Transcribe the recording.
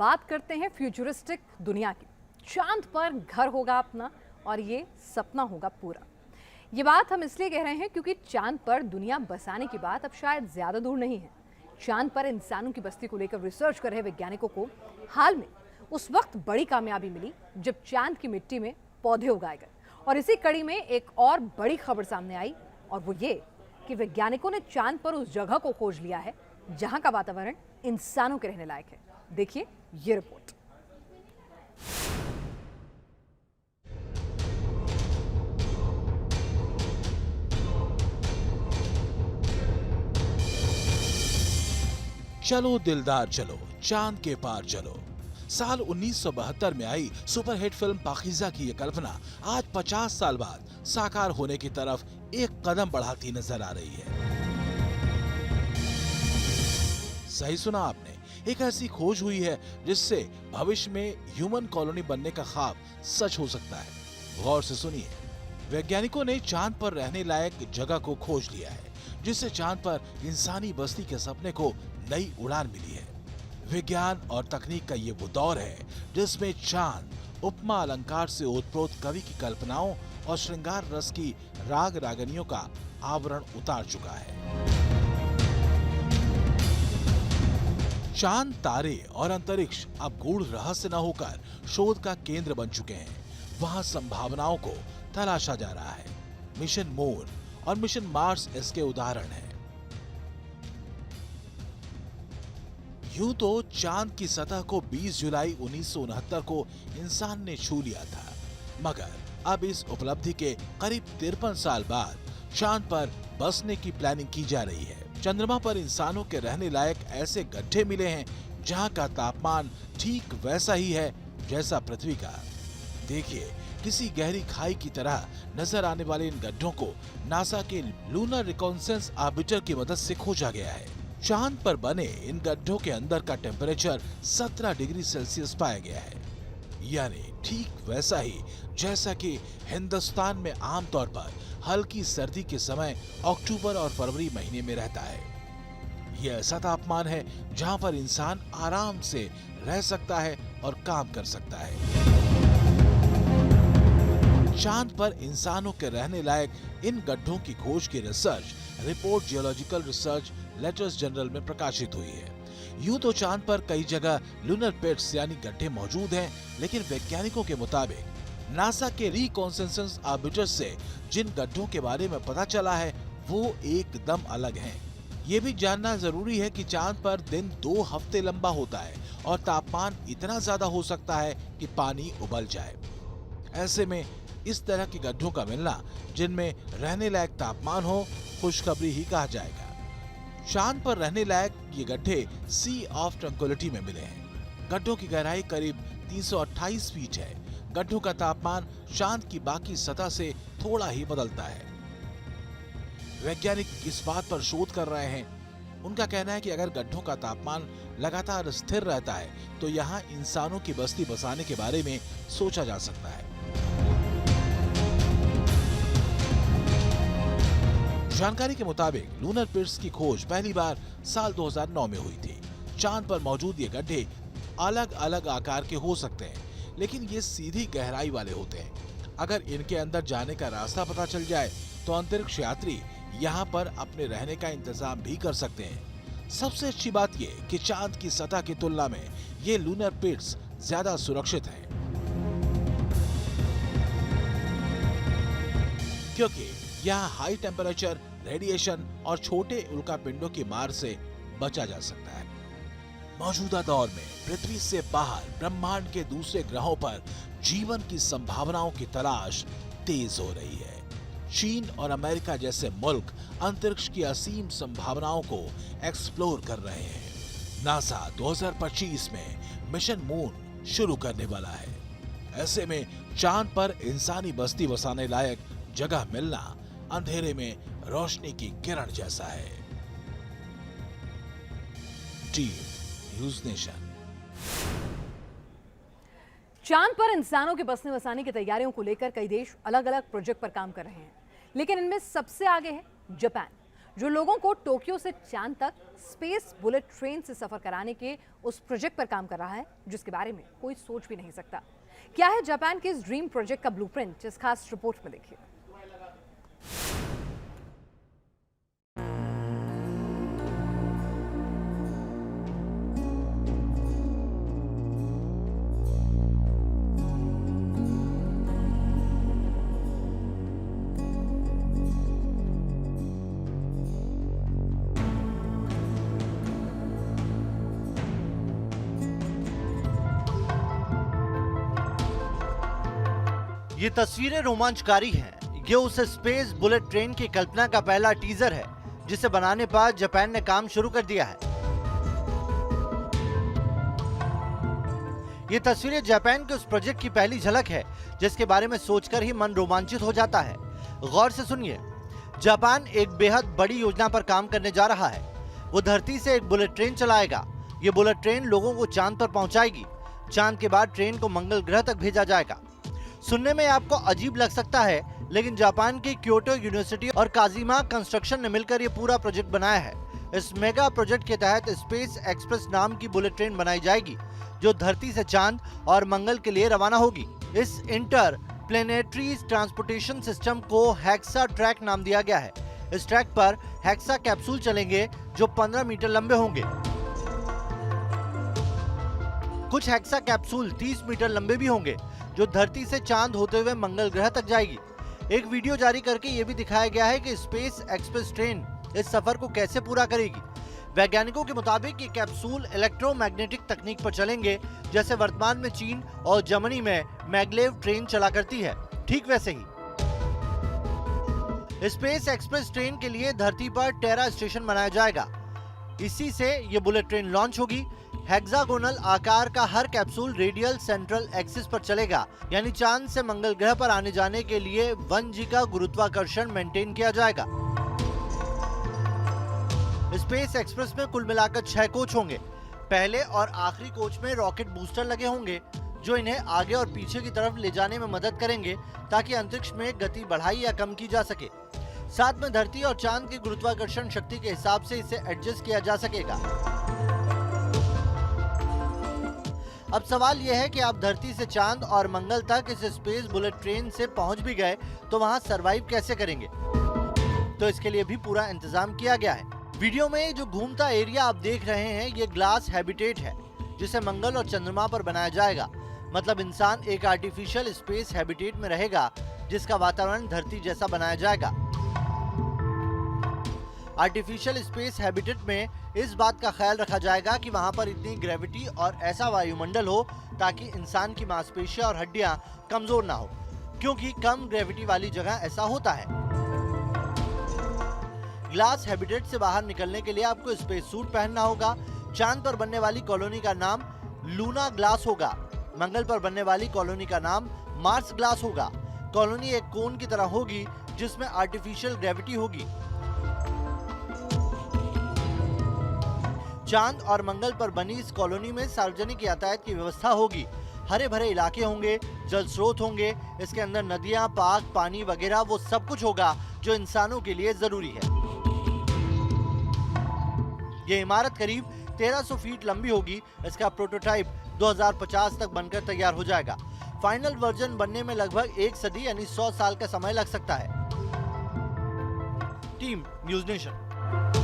बात करते हैं फ्यूचरिस्टिक दुनिया की। चांद पर घर होगा अपना और ये सपना होगा पूरा। ये बात हम इसलिए कह रहे हैं क्योंकि चांद पर दुनिया बसाने की बात अब शायद ज्यादा दूर नहीं है। चांद पर इंसानों की बस्ती को लेकर रिसर्च कर रहे वैज्ञानिकों को हाल में उस वक्त बड़ी कामयाबी मिली जब चांद की मिट्टी में पौधे उगाए गए। और इसी कड़ी में एक और बड़ी खबर सामने आई और वो ये कि वैज्ञानिकों ने चांद पर उस जगह को खोज लिया है जहां का वातावरण इंसानों के रहने लायक है। देखिए ये रिपोर्ट। चलो दिलदार चलो, चांद के पार चलो। साल 1972 में आई सुपरहिट फिल्म पाकीज़ा की ये कल्पना आज 50 साल बाद साकार होने की तरफ एक कदम बढ़ाती नजर आ रही है। सही सुना आपने, एक ऐसी खोज हुई है जिससे भविष्य में ह्यूमन कॉलोनी बनने का ख्वाब सच हो सकता है। गौर से सुनिए, वैज्ञानिकों ने चांद पर रहने लायक जगह को खोज लिया है जिससे चांद पर इंसानी बस्ती के सपने को नई उड़ान मिली है। विज्ञान और तकनीक का ये वो दौर है जिसमें चांद उपमा अलंकार से ओतप्रोत कवि की कल्पनाओं और श्रृंगार रस की राग रागनियों का आवरण उतार चुका है। चांद, तारे और अंतरिक्ष अब गूढ़ रहस्य न होकर शोध का केंद्र बन चुके हैं। वहां संभावनाओं को तलाशा जा रहा है। मिशन मून और मिशन मार्स इसके उदाहरण हैं। यूं तो चांद की सतह को 20 जुलाई 1969 को इंसान ने छू लिया था, मगर अब इस उपलब्धि के करीब 53 साल बाद चांद पर बसने की प्लानिंग की जा रही है। चंद्रमा पर इंसानों के रहने लायक ऐसे गड्ढे मिले हैं जहां का तापमान ठीक वैसा ही है जैसा पृथ्वी का। देखिए, किसी गहरी खाई की तरह नजर आने वाले इन गड्ढों को नासा के लूनर रिकॉन्सेंस ऑर्बिटर की मदद से खोजा गया है। चांद पर बने इन गड्ढों के अंदर का टेम्परेचर 17 डिग्री सेल्सियस पाया गया है, यानी ठीक वैसा ही जैसा कि हिंदुस्तान में आमतौर पर हल्की सर्दी के समय अक्टूबर और फरवरी महीने में रहता है। यह ऐसा तापमान है जहां पर इंसान आराम से रह सकता है और काम कर सकता है। चांद पर इंसानों के रहने लायक इन गड्ढों की खोज की research report geological research letters general में प्रकाशित हुई है। यूं तो चांद पर कई जगह लूनर पिट्स यानी गड्ढे मौजूद हैं, लेकिन वैज्ञानिकों के मुताबिक नासा के रिकॉन्सेंसस ऑर्बिटर से जिन गड्ढों के बारे में पता चला है वो एकदम अलग हैं। ये भी जानना जरूरी है कि चांद पर दिन 2 हफ्ते लंबा होता है और तापमान इतना ज्यादा हो सकता है कि पानी उबल जाए। ऐसे में इस तरह के गड्ढों का मिलना जिनमें रहने लायक तापमान हो, खुशखबरी ही कहा जाएगा। चांद पर रहने लायक ये गड्ढे सी ऑफ ट्रैंक्विलिटी में मिले हैं। गड्ढों की गहराई करीब 328 फीट है। गड्ढों का तापमान चांद की बाकी सतह से थोड़ा ही बदलता है। वैज्ञानिक इस बात पर शोध कर रहे हैं। उनका कहना है कि अगर गड्ढों का तापमान लगातार स्थिर रहता है तो यहाँ इंसानों की बस्ती बसाने के बारे में सोचा जा सकता है। जानकारी के मुताबिक लूनर पिट्स की खोज पहली बार साल 2009 में हुई थी। चांद पर मौजूद ये गड्ढे अलग अलग आकार के हो सकते हैं, लेकिन ये सीधी गहराई वाले होते हैं। अगर इनके अंदर जाने का रास्ता पता चल जाए तो अंतरिक्ष यात्री यहाँ पर अपने रहने का इंतजाम भी कर सकते हैं। सबसे अच्छी बात ये कि चांद की सतह की तुलना में ये लूनर पिट्स ज्यादा सुरक्षित हैं, क्योंकि यहाँ हाई टेम्परेचर, रेडिएशन और छोटे उल्कापिंडों की मार से बचा जा सकता है। मौजूदा दौर में पृथ्वी से बाहर ब्रह्मांड के दूसरे ग्रहों पर जीवन की संभावनाओं की तलाश तेज हो रही है। चीन और अमेरिका जैसे मुल्क अंतरिक्ष की असीम संभावनाओं को एक्सप्लोर कर रहे हैं। नासा 2025 में मिशन मून शुरू करने वाला है। ऐसे में चांद पर इंसानी बस्ती बसाने लायक जगह मिलना अंधेरे में रोशनी की किरण जैसा है। Team news nation. चांद पर इंसानों के बसने बसाने की तैयारियों को लेकर कई देश अलग अलग प्रोजेक्ट पर काम कर रहे हैं, लेकिन इनमें सबसे आगे है जापान, जो लोगों को टोक्यो से चांद तक स्पेस बुलेट ट्रेन से सफर कराने के उस प्रोजेक्ट पर काम कर रहा है जिसके बारे में कोई सोच भी नहीं सकता। क्या है जापान के इस ड्रीम प्रोजेक्ट का ब्लूप्रिंट, इस खास रिपोर्ट में देखिए। ये तस्वीरें रोमांचकारी हैं। ये उस स्पेस बुलेट ट्रेन की कल्पना का पहला टीजर है जिसे बनाने पर जापान ने काम शुरू कर दिया है। ये तस्वीरें जापान के उस प्रोजेक्ट की पहली झलक है जिसके बारे में सोचकर ही मन रोमांचित हो जाता है। गौर से सुनिए, जापान एक बेहद बड़ी योजना पर काम करने जा रहा है। वो धरती से एक बुलेट ट्रेन चलाएगा। ये बुलेट ट्रेन लोगों को चांद पर पहुंचाएगी। चांद के बाद ट्रेन को मंगल ग्रह तक भेजा जाएगा। सुनने में आपको अजीब लग सकता है, लेकिन जापान की क्योटो यूनिवर्सिटी और काजिमा कंस्ट्रक्शन ने मिलकर ये पूरा प्रोजेक्ट बनाया है। इस मेगा प्रोजेक्ट के तहत स्पेस एक्सप्रेस नाम की बुलेट ट्रेन बनाई जाएगी जो धरती से चांद और मंगल के लिए रवाना होगी। इस इंटर प्लेनेटरी ट्रांसपोर्टेशन सिस्टम को हेक्सा ट्रैक नाम दिया गया है। इस ट्रैक पर हेक्सा कैप्सूल चलेंगे जो 15 मीटर लंबे होंगे। कुछ हेक्सा कैप्सूल 30 मीटर लंबे भी होंगे जो धरती से चांद होते हुए मंगल ग्रह तक जाएगी। एक वीडियो जारी करके ये भी दिखाया गया है कि स्पेस एक्सप्रेस ट्रेन इस सफर को कैसे पूरा करेगी। वैज्ञानिकों के मुताबिक ये कैप्सूल इलेक्ट्रोमैग्नेटिक तकनीक पर चलेंगे, जैसे वर्तमान में चीन और जर्मनी में मैग्लेव ट्रेन चला करती है, ठीक वैसे ही। स्पेस एक्सप्रेस ट्रेन के लिए धरती पर टेरा स्टेशन बनाया जाएगा। इसी से ये बुलेट ट्रेन लॉन्च होगी। हेक्सागोनल आकार का हर कैप्सूल रेडियल सेंट्रल एक्सिस पर चलेगा, यानी चांद से मंगल ग्रह पर आने जाने के लिए 1G का गुरुत्वाकर्षण मेंटेन किया जाएगा। स्पेस एक्सप्रेस में कुल मिलाकर 6 कोच होंगे। पहले और आखिरी कोच में रॉकेट बूस्टर लगे होंगे जो इन्हें आगे और पीछे की तरफ ले जाने में मदद करेंगे ताकि अंतरिक्ष में गति बढ़ाई या कम की जा सके। साथ में धरती और चांद की गुरुत्वाकर्षण शक्ति के हिसाब से इसे एडजस्ट किया जा सकेगा। अब सवाल यह है कि आप धरती से चांद और मंगल तक इस स्पेस बुलेट ट्रेन से पहुंच भी गए तो वहां सरवाइव कैसे करेंगे? तो इसके लिए भी पूरा इंतजाम किया गया है। वीडियो में जो घूमता एरिया आप देख रहे हैं ये ग्लास हैबिटेट है जिसे मंगल और चंद्रमा पर बनाया जाएगा। मतलब इंसान एक आर्टिफिशियल स्पेस हैबिटेट में रहेगा जिसका वातावरण धरती जैसा बनाया जाएगा। आर्टिफिशियल स्पेस हैबिटेट में इस बात का ख्याल रखा जाएगा कि वहां पर इतनी ग्रेविटी और ऐसा वायुमंडल हो ताकि इंसान की मांसपेशियां और हड्डियां कमजोर ना हो, क्योंकि कम ग्रेविटी वाली जगह ऐसा होता है। ग्लास हैबिटेट से बाहर निकलने के लिए आपको स्पेस सूट पहनना होगा। चांद पर बनने वाली कॉलोनी का नाम लूना ग्लास होगा। मंगल पर बनने वाली कॉलोनी का नाम मार्स ग्लास होगा। कॉलोनी एक कोन की तरह होगी जिसमें आर्टिफिशियल ग्रेविटी होगी। चांद और मंगल पर बनी इस कॉलोनी में सार्वजनिक यातायात की व्यवस्था होगी। हरे भरे इलाके होंगे, जल स्रोत होंगे, इसके अंदर नदियां, पार्क, पानी वगैरह वो सब कुछ होगा जो इंसानों के लिए जरूरी है। ये इमारत करीब 1300 फीट लंबी होगी। इसका प्रोटोटाइप 2050 तक बनकर तैयार हो जाएगा। फाइनल वर्जन बनने में लगभग 1 सदी यानी 100 साल का समय लग सकता है। Team news nation.